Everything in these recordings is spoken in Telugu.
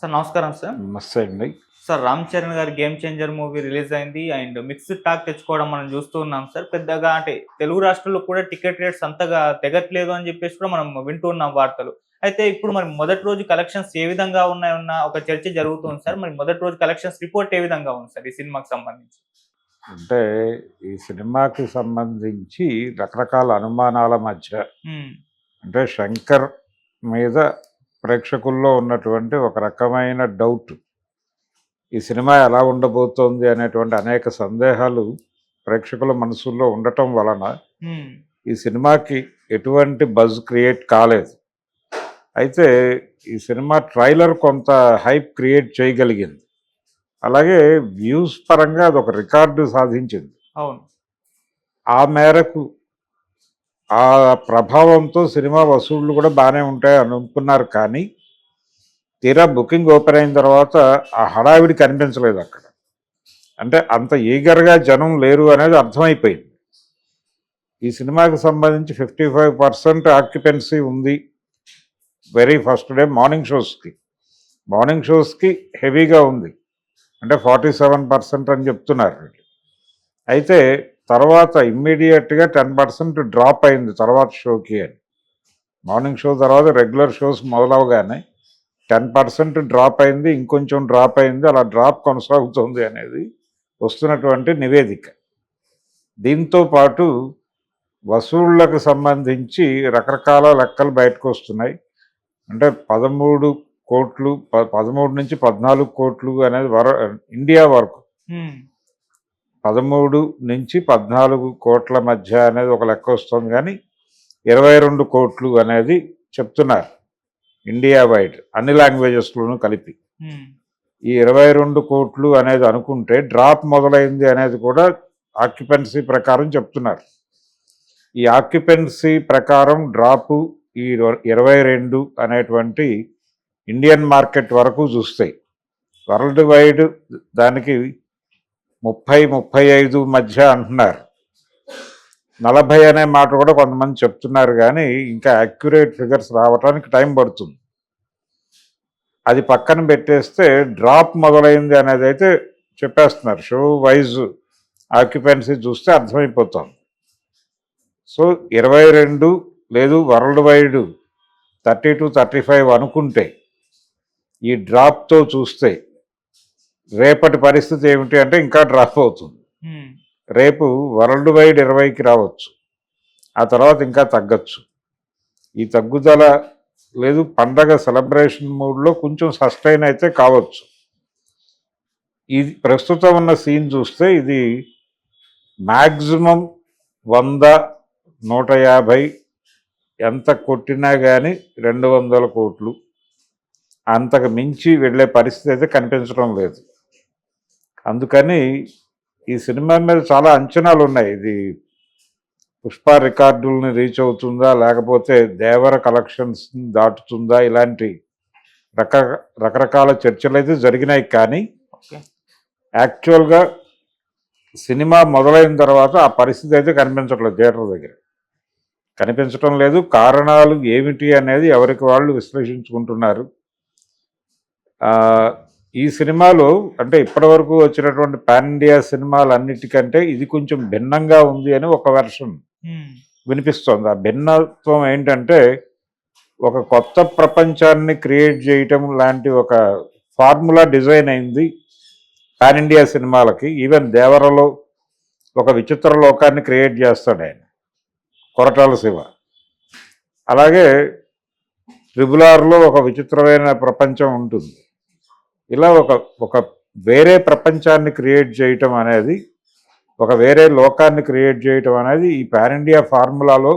సార్ నమస్కారం సార్. నమస్తే అండి. సార్ 'రామ్ చరణ్' గారి 'గేమ్ చేంజర్' మూవీ రిలీజ్ అయింది. అండ్ మిక్స్డ్ టాక్ తెచ్చుకోవడం మనం చూస్తూ ఉన్నాం సార్. పెద్దగా అంటే తెలుగు రాష్ట్రాల్లో కూడా టికెట్ రేట్స్ అంతగా తెగట్లేదు అని చెప్పేసి కూడా మనం వింటూ ఉన్నాం వార్తలు. అయితే ఇప్పుడు మరి మొదటి రోజు కలెక్షన్స్ ఏ విధంగా ఉన్నాయన్న ఒక చర్చ జరుగుతుంది సార్. మరి మొదటి రోజు కలెక్షన్స్ రిపోర్ట్ ఏ విధంగా ఉంది సార్ ఈ సినిమాకి సంబంధించి? అంటే ఈ సినిమాకి సంబంధించి రకరకాల అనుమానాల మధ్య హ్మ్. అంటే 'శంకర్' మీద ప్రేక్షకుల్లో ఉన్నటువంటి ఒక రకమైన డౌట్. ఈ సినిమా ఎలా ఉండబోతోంది అనేటువంటి అనేక సందేహాలు ప్రేక్షకుల మనసుల్లో ఉండటం వలన హ్మ్. ఈ సినిమాకి ఎటువంటి బజ్ క్రియేట్ కాలేదు. అయితే ఈ సినిమా ట్రైలర్ కొంత హైప్ క్రియేట్ చేయగలిగింది. అలాగే వ్యూస్ పరంగా అదొక రికార్డు సాధించింది. అవును. ఆ మేరకు ఆ ప్రభావంతో సినిమా వసూళ్లు కూడా బాగానే ఉంటాయి అనుకున్నారు. కానీ తీరా బుకింగ్ ఓపెన్ అయిన తర్వాత ఆ హడావిడి కనిపించలేదు అక్కడ. అంటే అంత ఈగర్గా జనం లేరు అనేది అర్థమైపోయింది. ఈ సినిమాకి సంబంధించి 55% ఆక్యుపెన్సీ ఉంది వెరీ ఫస్ట్ డే మార్నింగ్ షోస్కి హెవీగా ఉంది. అంటే 47% అని చెప్తున్నారు. అయితే తర్వాత ఇమ్మీడియట్గా 10% డ్రాప్ అయింది తర్వాత షోకి అని. మార్నింగ్ షో తర్వాత రెగ్యులర్ షోస్ మొదలవగానే 10% డ్రాప్ అయింది, ఇంకొంచెం డ్రాప్ అయింది, అలా డ్రాప్ కొనసాగుతుంది అనేది వస్తున్నటువంటి నివేదిక. దీంతో పాటు వసూళ్లకు సంబంధించి రకరకాల లెక్కలు బయటకు వస్తున్నాయి. అంటే 13 కోట్లు 13 నుంచి 14 కోట్లు అనేది ఇండియా వరకు 13 నుంచి 14 కోట్ల మధ్య అనేది ఒక లెక్క వస్తుంది. కానీ 22 కోట్లు అనేది చెప్తున్నారు ఇండియా వైడ్ అన్ని లాంగ్వేజెస్లోనూ కలిపి. ఈ 22 కోట్లు అనేది అనుకుంటే డ్రాప్ మొదలైంది అనేది కూడా ఆక్యుపెన్సీ ప్రకారం చెప్తున్నారు. ఈ ఆక్యుపెన్సీ ప్రకారం డ్రాపు ఈ 22 అనేటువంటి ఇండియన్ మార్కెట్ వరకు చూస్తాయి. వరల్డ్ వైడ్ దానికి 30-35 మధ్య అంటున్నారు. 40 అనే మాట కూడా కొంతమంది చెప్తున్నారు. కానీ ఇంకా యాక్యురేట్ ఫిగర్స్ రావడానికి టైం పడుతుంది. అది పక్కన పెట్టేస్తే డ్రాప్ మొదలైంది అనేది అయితే చెప్పేస్తున్నారు. షో వైజ్ ఆక్యుపెన్సీ చూస్తే అర్థమైపోతుంది. సో 22 లేదు వరల్డ్ వైడ్ 30-35 అనుకుంటే ఈ డ్రాప్తో చూస్తే రేపటి పరిస్థితి ఏమిటి అంటే ఇంకా డ్రాప్ అవుతుంది. రేపు వరల్డ్ వైడ్ 20కి రావచ్చు, ఆ తర్వాత ఇంకా తగ్గచ్చు. ఈ తగ్గుదల లేదు పండగ సెలబ్రేషన్ మూడ్లో కొంచెం సస్టైన్ అయితే కావచ్చు. ఇది ప్రస్తుతం ఉన్న సీన్ చూస్తే ఇది మ్యాక్సిమం 100-150 ఎంత కొట్టినా కానీ 200 కోట్లు అంతకు మించి వెళ్ళే పరిస్థితి అయితే కనిపించడం లేదు. అందుకని ఈ సినిమా మీద చాలా అంచనాలు ఉన్నాయి. ఇది పుష్ప రికార్డుల్ని రీచ్ అవుతుందా, లేకపోతే దేవర కలెక్షన్స్ దాటుతుందా, ఇలాంటి రకరకాల చర్చలు అయితే జరిగినాయి. కానీ యాక్చువల్గా సినిమా మొదలైన తర్వాత ఆ పరిస్థితి అయితే కనిపించట్లేదు. థియేటర్ దగ్గర కనిపించటం లేదు. కారణాలు ఏమిటి అనేది ఎవరికి వాళ్ళు విశ్లేషించుకుంటున్నారు. ఈ సినిమాలో అంటే ఇప్పటివరకు వచ్చినటువంటి పాన్ ఇండియా సినిమాలన్నిటికంటే ఇది కొంచెం భిన్నంగా ఉంది అని ఒక వెర్షన్ వినిపిస్తోంది. ఆ భిన్నత్వం ఏంటంటే ఒక కొత్త ప్రపంచాన్ని క్రియేట్ చేయటం లాంటి ఒక ఫార్ములా డిజైన్ అయింది పాన్ ఇండియా సినిమాలకి. ఈవెన్ దేవరలో ఒక విచిత్ర లోకాన్ని క్రియేట్ చేస్తాడు ఆయన, కొరటాల శివ. అలాగే RRRలో ఒక విచిత్రమైన ప్రపంచం ఉంటుంది. ఇలా ఒక వేరే ప్రపంచాన్ని క్రియేట్ చేయటం అనేది, ఒక వేరే లోకాన్ని క్రియేట్ చేయటం అనేది ఈ పాన్ ఇండియా ఫార్ములాలో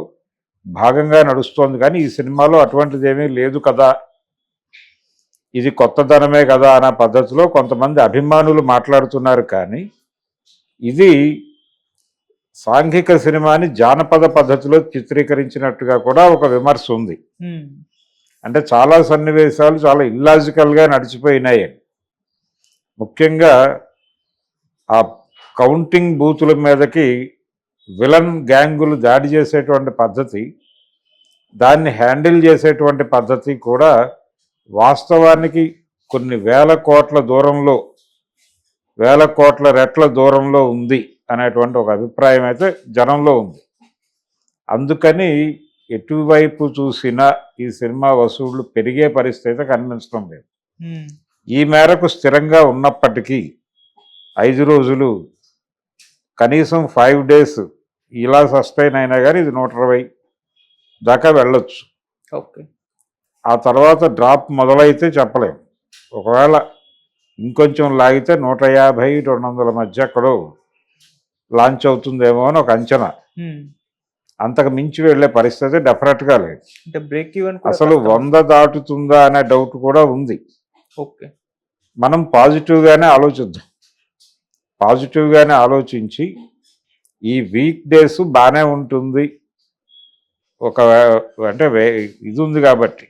భాగంగా నడుస్తోంది. కానీ ఈ సినిమాలో అటువంటిది ఏమీ లేదు కదా, ఇది కొత్తదనమే కదా అనే పద్ధతిలో కొంతమంది అభిమానులు మాట్లాడుతున్నారు. కానీ ఇది సాంఘిక సినిమాని జానపద పద్ధతిలో చిత్రీకరించినట్టుగా కూడా ఒక విమర్శ ఉంది. అంటే చాలా సన్నివేశాలు చాలా ఇల్లాజికల్గా నడిచిపోయినాయి. ముఖ్యంగా ఆ కౌంటింగ్ బూతుల మీదకి విలన్ గ్యాంగులు దాడి చేసేటువంటి పద్ధతి, దాన్ని హ్యాండిల్ చేసేటువంటి పద్ధతి కూడా వాస్తవానికి కొన్ని వేల కోట్ల దూరంలో, వేల కోట్ల రెట్ల దూరంలో ఉంది అనేటువంటి ఒక అభిప్రాయం అయితే జనంలో ఉంది. అందుకని ఎటువైపు చూసినా ఈ సినిమా వసూళ్లు పెరిగే పరిస్థితి అయితే కనిపించడం లేదు. ఈ మేరకు స్థిరంగా ఉన్నప్పటికీ 5 రోజులు, కనీసం 5 days ఇలా సస్టైన్ అయినా కానీ ఇది 120 దాకా వెళ్ళొచ్చు. ఓకే. ఆ తర్వాత డ్రాప్ మొదలైతే చెప్పలేము. ఒకవేళ ఇంకొంచెం లాగితే 150-200 మధ్య ఎక్కడో లాంచ్ అవుతుందేమో అని ఒక అంచనా. అంతకు మించి వెళ్ళే పరిస్థితి డెఫినెట్గా లేదు. అంటే బ్రేక్ ఈవెన్ అసలు 100 దాటుతుందా అనే డౌట్ కూడా ఉంది. ఓకే. మనం పాజిటివ్గానే ఆలోచిద్దాం. పాజిటివ్గానే ఆలోచించి ఈ వీక్ డేస్ బాగానే ఉంటుంది, ఒక అంటే ఇది ఉంది కాబట్టి,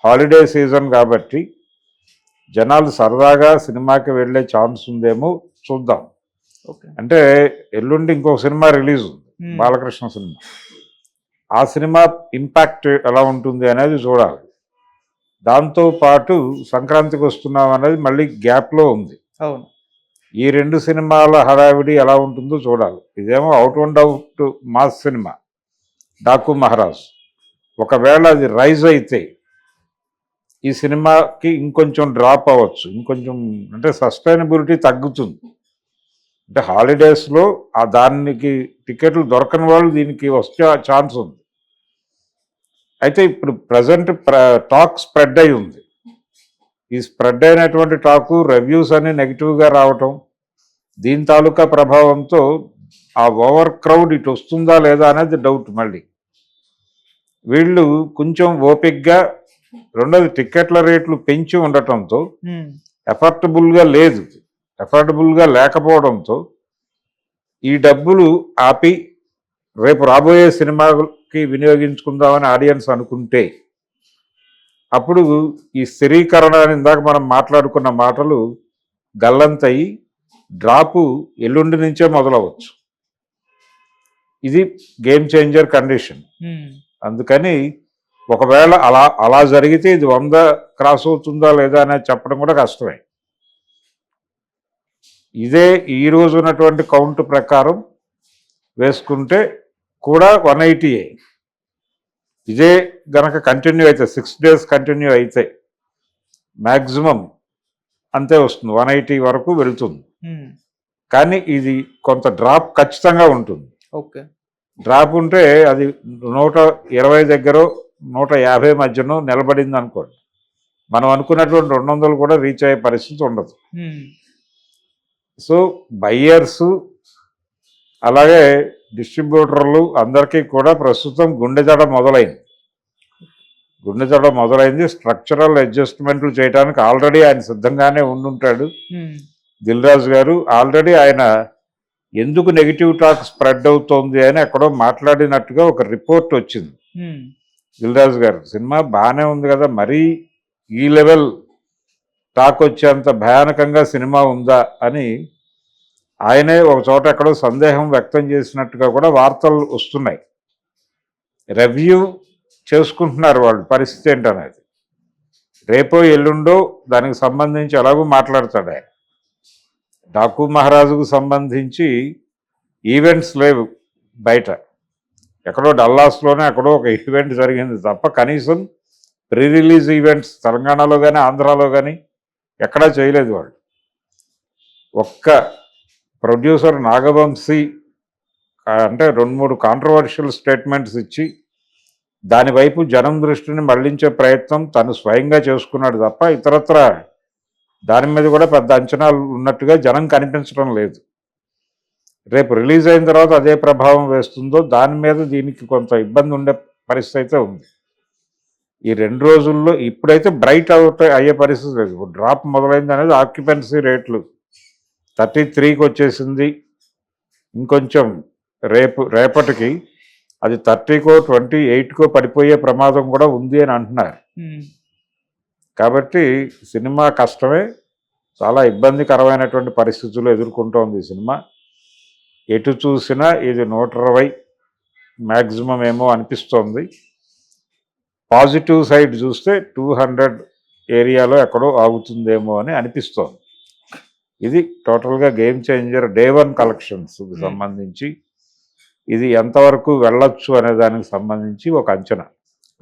హాలిడే సీజన్ కాబట్టి జనాలు సరదాగా సినిమాకి వెళ్ళే ఛాన్స్ ఉందేమో చూద్దాం. అంటే ఎల్లుండి ఇంకొక సినిమా రిలీజ్ ఉంది, బాలకృష్ణ సినిమా. ఆ సినిమా ఇంపాక్ట్ ఎలా ఉంటుంది అనేది చూడాలి. దాంతోపాటు సంక్రాంతికి వస్తున్నాం అనేది మళ్ళీ గ్యాప్లో ఉంది. అవును. ఈ 2 సినిమాల హడావిడి ఎలా ఉంటుందో చూడాలి. ఇదేమో out and out mass cinema Daaku Maharaj. ఒకవేళ అది రైజ్ అయితే ఈ సినిమాకి ఇంకొంచెం డ్రాప్ అవ్వచ్చు, ఇంకొంచెం అంటే సస్టైనబిలిటీ తగ్గుతుంది. అంటే హాలిడేస్లో దానికి టికెట్లు దొరకని వాళ్ళు దీనికి వచ్చే ఛాన్స్ ఉంది. అయితే ఇప్పుడు ప్రజెంట్ టాక్ స్ప్రెడ్ అయి ఉంది. ఈ స్ప్రెడ్ అయినటువంటి టాకు రివ్యూస్ అన్ని నెగిటివ్గా రావటం, దీని తాలూకా ప్రభావంతో ఆ ఓవర్ క్రౌడ్ ఇటు వస్తుందా లేదా అనేది డౌట్. మళ్ళీ వీళ్ళు కొంచెం ఓపిక్గా, రెండోది టికెట్ల రేట్లు పెంచి ఉండటంతో ఎఫర్టబుల్గా లేదు, ఎఫర్టబుల్గా లేకపోవడంతో ఈ డబ్బులు ఆపి రేపు రాబోయే సినిమాకి వినియోగించుకుందామని ఆడియన్స్ అనుకుంటే అప్పుడు ఈ స్థిరీకరణ అని ఇందాక మనం మాట్లాడుకున్న మాటలు గల్లంతయి డ్రాపు ఎల్లుండి నుంచే మొదలవచ్చు. ఇది గేమ్ చేంజర్ కండిషన్. అందుకని ఒకవేళ అలా జరిగితే ఇది 100 క్రాస్ అవుతుందా లేదా అనేది చెప్పడం కూడా కష్టమే. ఇదే ఈ రోజు ఉన్నటువంటి కౌంట్ ప్రకారం వేసుకుంటే కూడా 180. ఇదే గనక కంటిన్యూ అయితే 6 days కంటిన్యూ అయితే మ్యాక్సిమం అంతే వస్తుంది, 180 వరకు వెళుతుంది. కానీ ఇది కొంత డ్రాప్ ఖచ్చితంగా ఉంటుంది. ఓకే. డ్రాప్ ఉంటే అది 120 దగ్గర 150 మధ్యలో నిలబడింది అనుకోండి, మనం అనుకున్నటువంటి 200 కూడా రీచ్ అయ్యే పరిస్థితి ఉండదు. సో బయ్యర్సు అలాగే డిస్ట్రిబ్యూటర్లు అందరికీ కూడా ప్రస్తుతం గుండెదడ మొదలైంది. స్ట్రక్చరల్ అడ్జస్ట్మెంట్లు చేయడానికి ఆల్రెడీ ఆయన సిద్ధంగానే ఉండుంటాడు. దిల్ రాజు గారు ఆల్రెడీ ఆయన ఎందుకు నెగిటివ్ టాక్ స్ప్రెడ్ అవుతోంది అని ఎక్కడో మాట్లాడినట్టుగా ఒక రిపోర్ట్ వచ్చింది. దిల్ రాజు గారు సినిమా బాగానే ఉంది కదా, మరీ ఈ లెవెల్ టాక్ వచ్చేంత భయానకంగా సినిమా ఉందా అని ఆయనే ఒక చోట ఎక్కడో సందేహం వ్యక్తం చేసినట్టుగా కూడా వార్తలు వస్తున్నాయి. రివ్యూ చేసుకుంటున్నారు వాళ్ళు పరిస్థితి ఏంటనేది. రేపో ఎల్లుండో దానికి సంబంధించి ఎలాగో మాట్లాడతాడు ఆయన. డాకు మహారాజుకు సంబంధించి ఈవెంట్స్ లేవు బయట, ఎక్కడో డల్లాస్లోనే ఎక్కడో ఒక ఈవెంట్ జరిగింది తప్ప కనీసం ప్రీ రిలీజ్ ఈవెంట్స్ తెలంగాణలో కానీ ఆంధ్రాలో కానీ ఎక్కడా చేయలేదు వాళ్ళు. ఒక్క ప్రొడ్యూసర్ నాగవంశీ అంటే 2-3 కాంట్రవర్షియల్ స్టేట్మెంట్స్ ఇచ్చి దాని వైపు జనం దృష్టిని మళ్లించే ప్రయత్నం తను స్వయంగా చేసుకున్నాడు తప్ప ఇతరత్ర దాని మీద కూడా పెద్ద అంచనాలు ఉన్నట్టుగా జనం కనిపించడం లేదు. రేపు రిలీజ్ అయిన తర్వాత అదే ప్రభావం వేస్తుందో దాని మీద దీనికి కొంత ఇబ్బంది ఉండే పరిస్థితి అయితే ఉంది. ఈ 2 రోజుల్లో ఇప్పుడైతే బ్రైట్ అవుట్ అయ్యే పరిస్థితి లేదు. డ్రాప్ మొదలైంది అనేది ఆక్యుపెన్సీ రేట్లు 33కి వచ్చేసింది. ఇంకొంచెం రేపటికి అది 30కో 28కో పడిపోయే ప్రమాదం కూడా ఉంది అని అంటున్నారు. కాబట్టి సినిమా కష్టమే, చాలా ఇబ్బందికరమైనటువంటి పరిస్థితులు ఎదుర్కొంటోంది ఈ సినిమా. ఎటు చూసినా ఇది 120 మ్యాక్సిమం ఏమో అనిపిస్తోంది. పాజిటివ్ సైడ్ చూస్తే 200 ఏరియాలో ఎక్కడో ఆగుతుందేమో అని అనిపిస్తోంది. ఇది టోటల్గా గేమ్ చేంజర్ డే 1 కలెక్షన్స్కి సంబంధించి ఇది ఎంతవరకు వెళ్ళొచ్చు అనే దానికి సంబంధించి ఒక అంచనా.